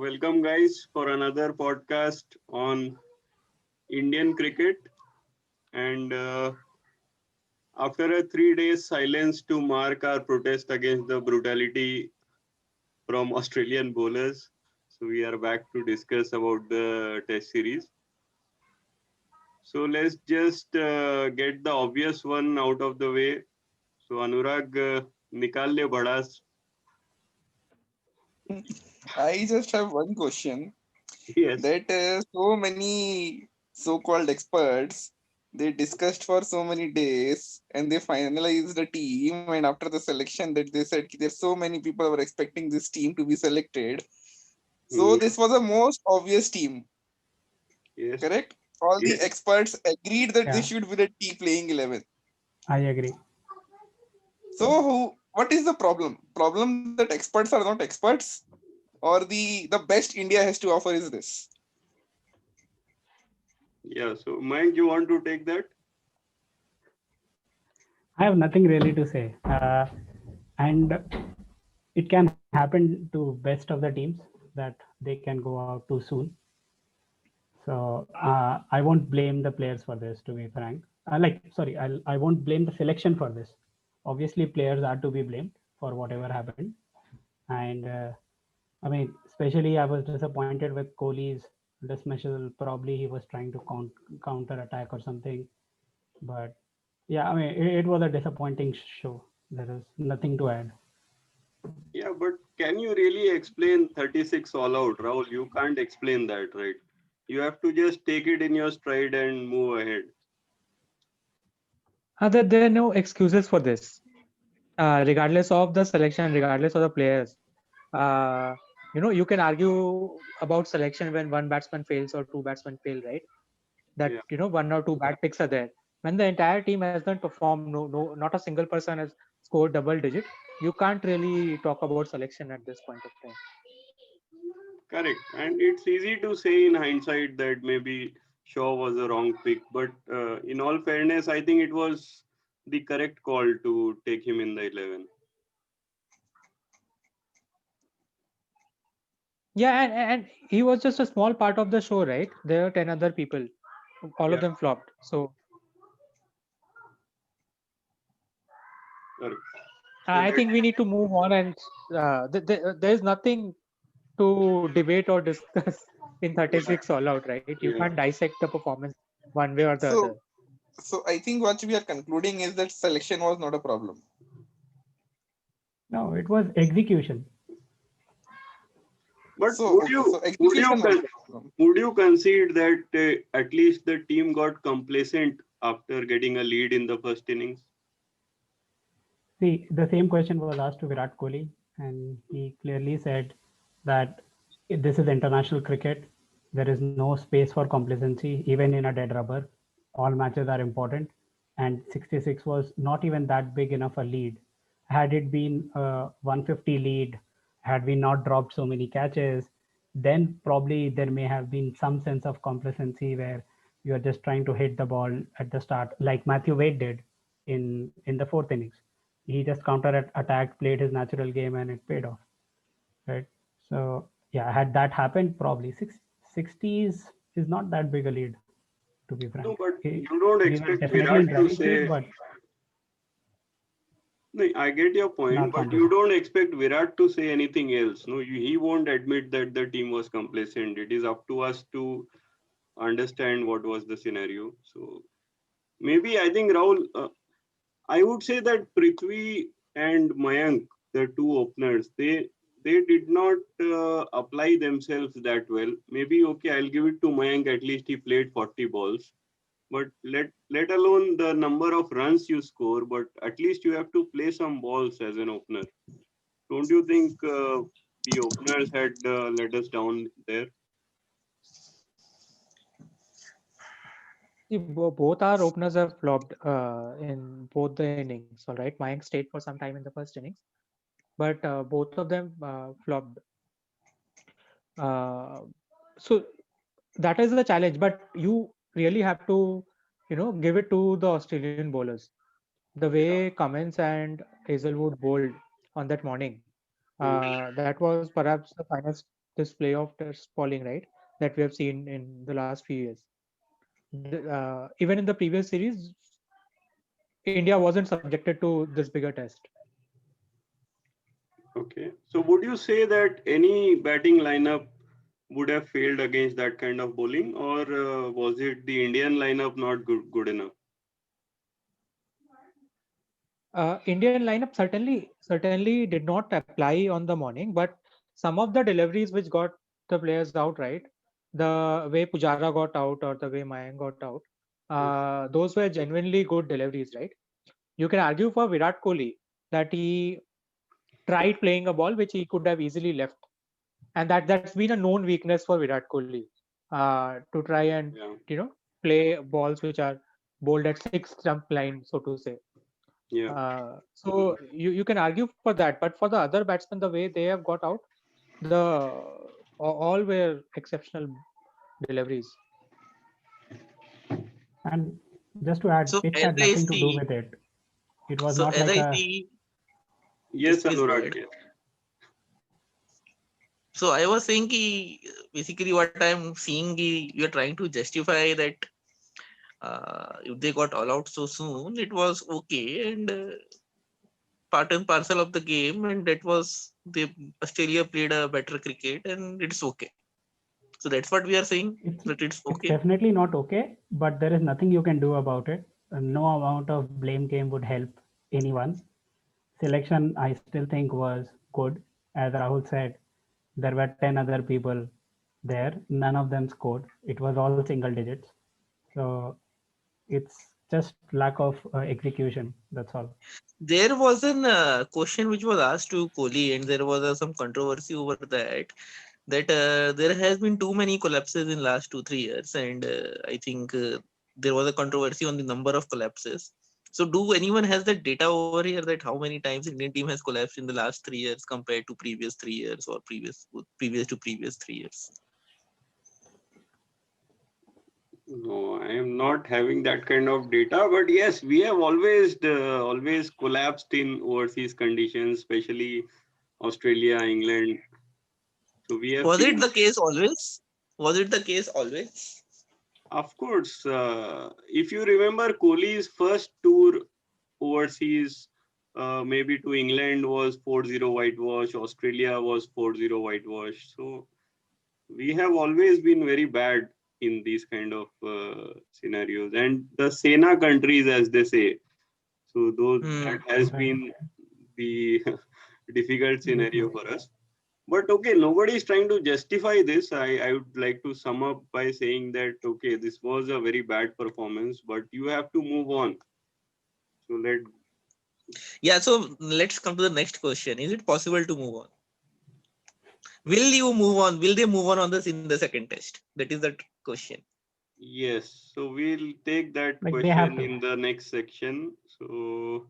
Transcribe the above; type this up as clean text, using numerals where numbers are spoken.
welcome guys for another podcast on Indian cricket. And after a 3 days silence to mark our protest against the brutality from Australian bowlers, so we are back to discuss about the Test series. So let's just get the obvious one out of the way. So Anurag, nikal le bhadas. I just have one question Yes. that so many so-called experts they discussed for so many days and they finalized the team, and after the selection that they said there's so many people were expecting this team to be selected. So Hmm. this was the most obvious team, Yes. correct? All the Yes. experts agreed that Yeah, this should be the T playing 11. I agree. So what is the problem? Problem that experts are not experts, or the best India has to offer is this? Yeah. So Mike, you want to take that? I have nothing really to say. And it can happen to best of the teams that they can go out too soon. So I won't blame the players for this, to be frank. Sorry, I won't blame the selection for this. Obviously, players are to be blamed for whatever happened. And I mean, especially I was disappointed with Kohli's dismissal. Probably he was trying to counter attack or something. But yeah, I mean, it was a disappointing show. There is nothing to add. Yeah, but can you really explain 36 all out, Rahul? You can't explain that, right? You have to just take it in your stride and move ahead. There are no excuses for this, regardless of the selection, regardless of the players. Uh, you can argue about selection when one batsman fails or two batsmen fail, right? That Yeah, one or two bad picks are there. When the entire team has not performed, not a single person has scored double digit. You can't really talk about selection at this point of time. correct. And it's easy to say in hindsight that maybe Shaw was a wrong pick, but in all fairness, I think it was the correct call to take him in the 11. Yeah, and he was just a small part of the show, right? There are 10 other people, all of Yeah, them flopped. So correct. So I think we need to move on, and there's nothing to debate or discuss in 36 all out, right? You yeah, can't dissect the performance one way or the other. So so I think what we are concluding is that selection was not a problem. No, it was execution. but So would okay, so you would you execution was con- the problem. would you concede that at least the team got complacent after getting a lead in the first innings? See, the same question was asked to Virat Kohli, and he clearly said that this is international cricket. There is no space for complacency, even in a dead rubber. All matches are important, and 66 was not even that big enough a lead. Had it been a 150 lead, had we not dropped so many catches, then probably there may have been some sense of complacency where you are just trying to hit the ball at the start, like Matthew Wade did in the fourth innings. He just counter attacked, played his natural game, and it paid off, right? So yeah, had that happened, probably 60s is not that big a lead, to be frank. No, but you don't We were expect definitely in Virat to driving seat, say. but No, I get your point, not but you complicated. don't expect Virat to say anything else. No, he won't admit that the team was complacent. It is up to us to understand what was the scenario. So maybe I think Rahul, I would say that Prithvi and Mayank, the two openers, they did not apply themselves that well. Maybe okay, I'll give it to Mayank. At least he played 40 balls, but let alone the number of runs you score, but at least you have to play some balls as an opener. Don't you think the openers had let us down there? See, both our openers have flopped in both the innings. All right, Mayank stayed for some time in the first innings, but both of them flopped. Uh, so that is the challenge. But you really have to, give it to the Australian bowlers. The Yeah. way Cummins and Hazelwood bowled on that morning, Hmm. that was perhaps the finest this playoff test polling, right? That we have seen in the last few years. Even in the previous series, India wasn't subjected to this bigger test. Okay. So would you say that any batting lineup would have failed against that kind of bowling, or was it the Indian lineup not good enough? Indian lineup certainly did not apply on the morning, but some of the deliveries which got the players out, right? The way Pujara got out or the way Mayank got out, those were genuinely good deliveries, right? You can argue for Virat Kohli that he tried playing a ball which he could have easily left, and that's been a known weakness for Virat Kohli, to try and Yeah. play balls which are bowled at 6 stump line, so to say. Yeah. So you can argue for that, but for the other batsmen, the way they have got out, the all were exceptional deliveries. And just to add, So pitch as had I nothing to do see, with it. It was so not as like I a see, Yes, please go Anurag. ahead. Yes. So I was saying ki, basically what I'm seeing, you're trying to justify that if they got all out so soon, it was okay and part and parcel of the game, and that was Australia played a better cricket and it's okay. So that's what we are saying, it's that it's it's okay. definitely not okay, but there is nothing you can do about it. No amount of blame game would help anyone. Selection, I still think, was good. As Rahul said, there were 10 other people there. None of them scored. It was all single digits. So it's just lack of execution. That's all. There was a question which was asked to Kohli, and there was some controversy over that there has been too many collapses in last 2-3 years, and I think there was a controversy on the number of collapses. So do anyone has that data over here, that how many times Indian team has collapsed in the last 3 years compared to previous 3 years, or previous to previous 3 years? No, I am not having that kind of data, but yes, we have always collapsed in overseas conditions, especially Australia, England. So we have Was it seen, the case always? Was it the case always? of course, if you remember Kohli's first tour overseas, maybe to England, was 4-0 whitewash, Australia was 4-0 whitewash. So we have always been very bad in these kind of scenarios, and the Sena countries, as they say. So that has Right. been the difficult scenario Weakness. for us. But okay, nobody is trying to justify this. I would like to sum up by saying that okay, this was a very bad performance, but you have to move on. So Yeah, so let's come to the next question. Is it possible to move on? Will you move on? Will they move on this in the second test? That is the question. yes. So we'll take that Like they have question to. in the next section. So